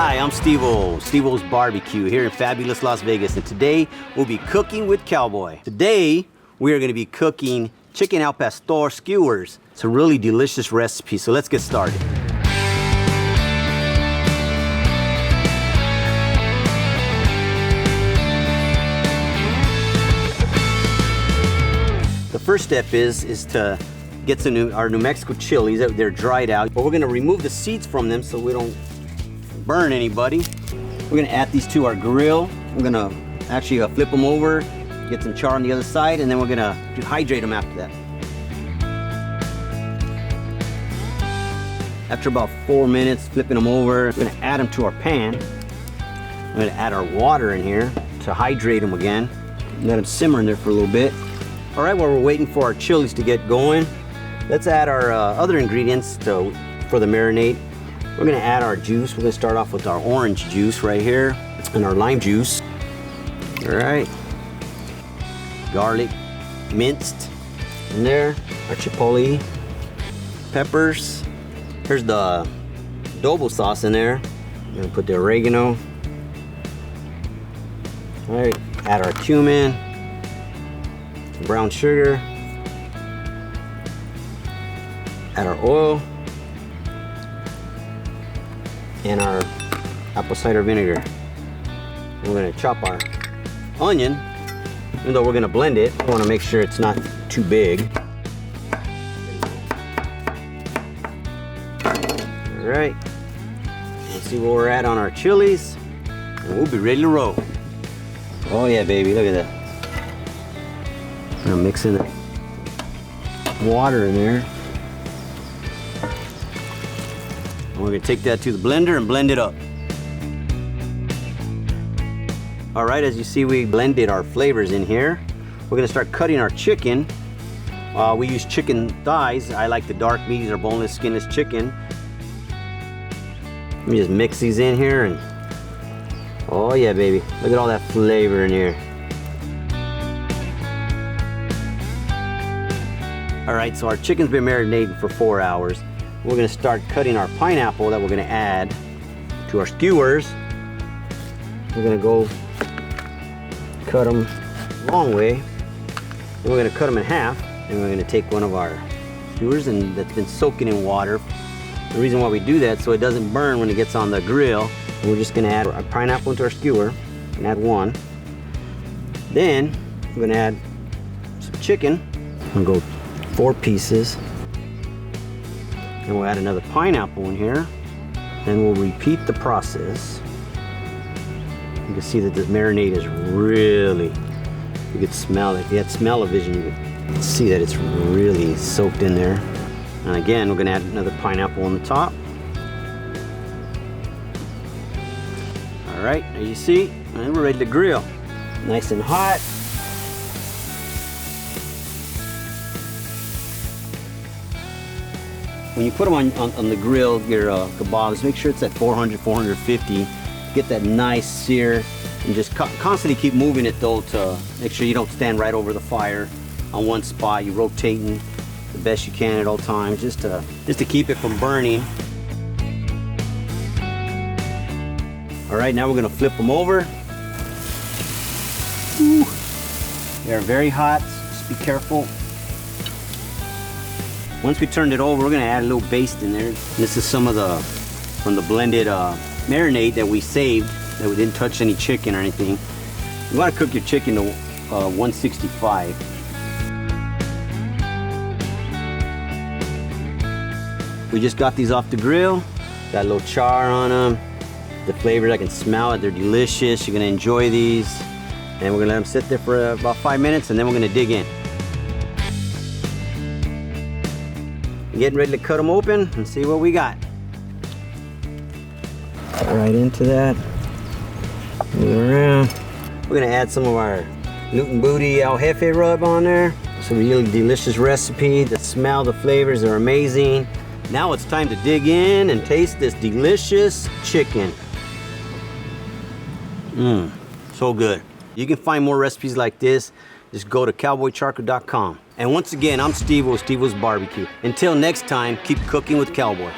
Hi, I'm Stevo, Stevo's Barbecue here in fabulous Las Vegas, and today we'll be cooking with Cowboy. Today we are going to be cooking chicken al pastor skewers. It's a really delicious recipe, so let's get started. The first step is to get our New Mexico chilies. They're dried out, but we're going to remove the seeds from them so we don't burn anybody. We're gonna add these to our grill. We're gonna actually flip them over, get some char on the other side, and then we're gonna dehydrate them after that. After about 4 minutes flipping them over, we're gonna add them to our pan. We're gonna add our water in here to hydrate them again. Let them simmer in there for a little bit. All right, while we're waiting for our chilies to get going, let's add our other ingredients for the marinade. We're gonna add our juice. We're gonna start off with our orange juice right here and our lime juice. All right. Garlic minced in there. Our chipotle peppers. Here's the adobo sauce in there. I'm gonna put the oregano. All right, add our cumin, some brown sugar, add our oil, and our apple cider vinegar. We're gonna chop our onion, even though we're gonna blend it. We wanna make sure it's not too big. All right, let's see where we're at on our chilies, and we'll be ready to roll. Oh yeah, baby, look at that. I'm gonna mix in the water in there. We're gonna take that to the blender and blend it up. All right, as you see, we blended our flavors in here. We're gonna start cutting our chicken. We use chicken thighs. I like the dark meat. These are boneless, skinless chicken. Let me just mix these in here and, oh yeah, baby. Look at all that flavor in here. All right, so our chicken's been marinating for 4 hours. We're gonna start cutting our pineapple that we're gonna add to our skewers. We're gonna go cut them a long way. Then we're gonna cut them in half, and we're gonna take one of our skewers and that's been soaking in water. The reason why we do that, so it doesn't burn when it gets on the grill. And we're just gonna add our pineapple into our skewer, and add one. Then we're gonna add some chicken. I'm gonna go 4 pieces. And we'll add another pineapple in here. Then we'll repeat the process. You can see that the marinade is really, you could smell it. If you had smell-o-vision, you could see that it's really soaked in there. And again, we're gonna add another pineapple on the top. All right, there you see, and we're ready to grill. Nice and hot. When you put them on the grill, your kebabs, make sure it's at 400, 450. Get that nice sear, and just constantly keep moving it though to make sure you don't stand right over the fire on one spot. You're rotating the best you can at all times, just to keep it from burning. All right, now we're gonna flip them over. Ooh, they're very hot, so just be careful. Once we turned it over, we're gonna add a little baste in there. This is some of from the blended marinade that we saved, that we didn't touch any chicken or anything. You wanna cook your chicken to 165. We just got these off the grill. Got a little char on them. The flavors, I can smell it, they're delicious. You're gonna enjoy these. And we're gonna let them sit there for about 5 minutes, and then we're gonna dig in. Getting ready to cut them open and see what we got. Right into that. Move around. We're gonna add some of our Newton Booty Al Jefe rub on there. It's a really delicious recipe. The smell, the flavors are amazing. Now it's time to dig in and taste this delicious chicken. So good. You can find more recipes like this. Just go to cowboycharcoal.com. And once again, I'm Stevo, Stevo's Barbecue. Until next time, keep cooking with Cowboy.